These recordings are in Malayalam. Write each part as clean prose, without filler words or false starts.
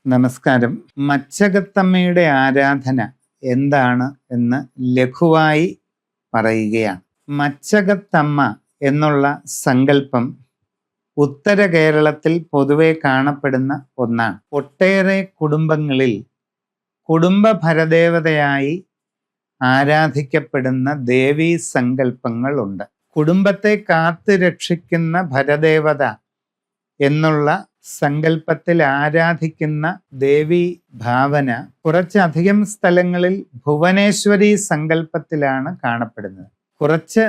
നമസ്കാരം. മച്ചകത്തമ്മയുടെ ആരാധന എന്താണ് എന്ന് ലഘുവായി പറയുകയാണ്. മച്ചകത്തമ്മ എന്നുള്ള സങ്കല്പം ഉത്തര കേരളത്തിൽ പൊതുവെ കാണപ്പെടുന്ന ഒന്നാണ്. ഒട്ടേറെ കുടുംബങ്ങളിൽ കുടുംബ ഭരദേവതയായി ആരാധിക്കപ്പെടുന്ന ദേവീ സങ്കല്പങ്ങളുണ്ട്. കുടുംബത്തെ കാത്തു രക്ഷിക്കുന്ന ഭരദേവത എന്നുള്ള സങ്കല്പത്തിൽ ആരാധിക്കുന്ന ദേവി ഭാവന കുറച്ചധികം സ്ഥലങ്ങളിൽ ഭുവനേശ്വരി സങ്കല്പത്തിലാണ് കാണപ്പെടുന്നത്. കുറച്ച്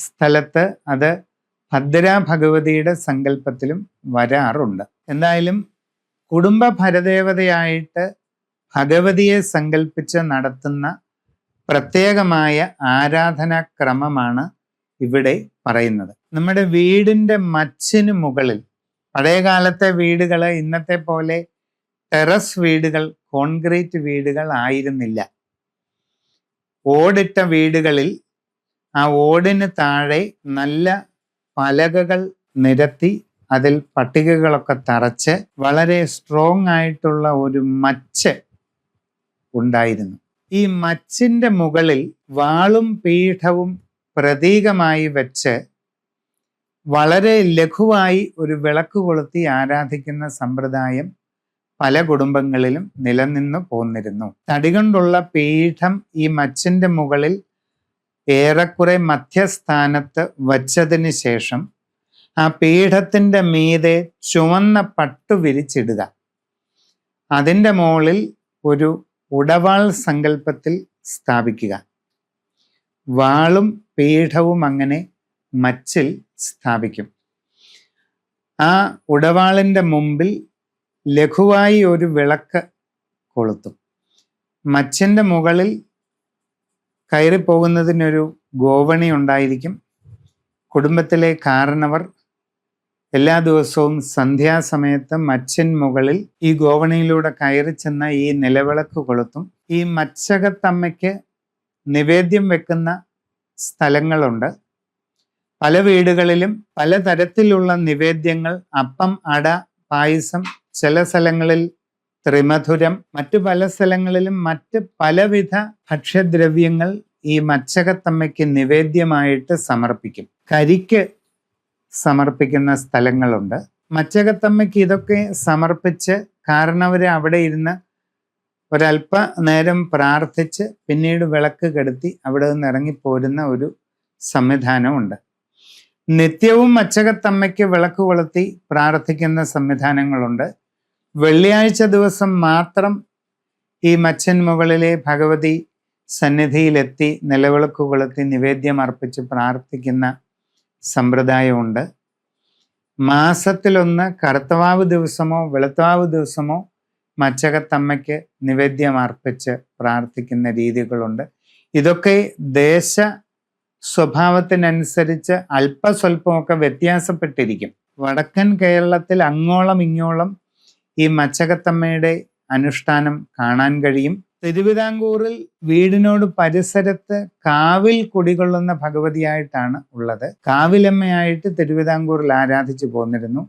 സ്ഥലത്ത് അത് ഭദ്ര ഭഗവതിയുടെ സങ്കല്പത്തിലും വരാറുണ്ട്. എന്തായാലും കുടുംബ ഭരദേവതയായിട്ട് ഭഗവതിയെ സങ്കല്പിച്ച് നടത്തുന്ന പ്രത്യേകമായ ആരാധനാക്രമമാണ് ഇവിടെ പറയുന്നത്. നമ്മുടെ വീടിൻ്റെ മച്ചിന് മുകളിൽ, പഴയകാലത്തെ വീടുകൾ ഇന്നത്തെ പോലെ ടെറസ് വീടുകൾ, കോൺക്രീറ്റ് വീടുകൾ ആയിരുന്നില്ല. ഓടിട്ട വീടുകളിൽ ആ ഓടിന് താഴെ നല്ല പലകകൾ നിരത്തി അതിൽ പട്ടികകളൊക്കെ തറച്ച് വളരെ സ്ട്രോങ് ആയിട്ടുള്ള ഒരു മച്ച് ഉണ്ടായിരുന്നു. ഈ മച്ചിൻ്റെ മുകളിൽ വാളും പീഠവും പ്രതീകമായി വെച്ച് വളരെ ലഘുവായി ഒരു വിളക്ക് കൊളുത്തി ആരാധിക്കുന്ന സമ്പ്രദായം പല കുടുംബങ്ങളിലും നിലനിന്നു പോന്നിരുന്നു. തടി കൊണ്ടുള്ള പീഠം ഈ മച്ചിൻ്റെ മുകളിൽ ഏറെക്കുറെ മധ്യസ്ഥാനത്ത് വച്ചതിന് ശേഷം ആ പീഠത്തിൻ്റെ മീതെ ചുവന്ന പട്ടു വിരിച്ചിടുക. അതിൻ്റെ മുകളിൽ ഒരു ഉടവാൾ സങ്കല്പത്തിൽ സ്ഥാപിക്കുക. വാളും പീഠവും അങ്ങനെ മച്ചിൽ സ്ഥാപിക്കും. ആ ഉടവാളിൻ്റെ മുമ്പിൽ ലഘുവായി ഒരു വിളക്ക് കൊളുത്തും. മച്ചിൻ്റെ മുകളിൽ കയറിപ്പോകുന്നതിനൊരു ഗോവണി ഉണ്ടായിരിക്കും. കുടുംബത്തിലെ കാരണവർ എല്ലാ ദിവസവും സന്ധ്യാസമയത്ത് മച്ചിൻ മുകളിൽ ഈ ഗോവണിയിലൂടെ കയറി ചെന്ന ഈ നിലവിളക്ക് കൊളുത്തും. ഈ മച്ചകത്തമ്മയ്ക്ക് നിവേദ്യം വെക്കുന്ന സ്ഥലങ്ങളുണ്ട്. പല വീടുകളിലും പലതരത്തിലുള്ള നിവേദ്യങ്ങൾ, അപ്പം, അട, പായസം, ചില സ്ഥലങ്ങളിൽ ത്രിമധുരം, മറ്റു പല സ്ഥലങ്ങളിലും മറ്റ് പലവിധ ഭക്ഷ്യദ്രവ്യങ്ങൾ ഈ മച്ചകത്തമ്മയ്ക്ക് നിവേദ്യമായിട്ട് സമർപ്പിക്കും. കരിക്ക് സമർപ്പിക്കുന്ന സ്ഥലങ്ങളുണ്ട്. മച്ചകത്തമ്മയ്ക്ക് ഇതൊക്കെ സമർപ്പിച്ച് കാരണവർ അവിടെ ഇരുന്ന് ഒരല്പ നേരം പ്രാർത്ഥിച്ച് പിന്നീട് വിളക്ക് കെടുത്തി അവിടെ നിന്ന് ഇറങ്ങിപ്പോരുന്ന ഒരു സംവിധാനമുണ്ട്. നിത്യവും മച്ചകത്തമ്മയ്ക്ക് വിളക്ക് കൊളുത്തി പ്രാർത്ഥിക്കുന്ന സംവിധാനങ്ങളുണ്ട്. വെള്ളിയാഴ്ച ദിവസം മാത്രം ഈ മച്ചൻ മുകളിലെ ഭഗവതി സന്നിധിയിലെത്തി നിലവിളക്ക് കൊളുത്തി നിവേദ്യം അർപ്പിച്ച് പ്രാർത്ഥിക്കുന്ന സമ്പ്രദായമുണ്ട്. മാസത്തിലൊന്ന് കറുത്തവാവ് ദിവസമോ വെളുത്തവാവ് ദിവസമോ മച്ചകത്തമ്മയ്ക്ക് നിവേദ്യം അർപ്പിച്ച് പ്രാർത്ഥിക്കുന്ന രീതികളുണ്ട്. ഇതൊക്കെ ദേശ സ്വഭാവത്തിനനുസരിച്ച് അല്പസ്വല്പമൊക്കെ വ്യത്യാസപ്പെട്ടിരിക്കും. വടക്കൻ കേരളത്തിൽ അങ്ങോളം ഇങ്ങോളം ഈ മച്ചകത്തമ്മയുടെ അനുഷ്ഠാനം കാണാൻ കഴിയും. തിരുവിതാംകൂറിൽ വീടിനോട് പരിസരത്ത് കാവിൽ കുടികൊള്ളുന്ന ഭഗവതിയായിട്ടാണ് ഉള്ളത്. കാവിലമ്മയായിട്ട് തിരുവിതാംകൂറിൽ ആരാധിച്ചു പോന്നിരുന്നു.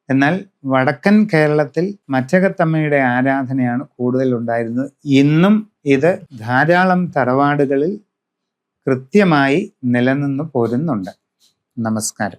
എന്നാൽ വടക്കൻ കേരളത്തിൽ മച്ചകത്തമ്മയുടെ ആരാധനയാണ് കൂടുതൽ ഉണ്ടായിരുന്നത്. ഇന്നും ഇത് ധാരാളം തറവാടുകളിൽ കൃത്യമായി നിലനിന്നു പോരുന്നുണ്ട്. നമസ്കാരം.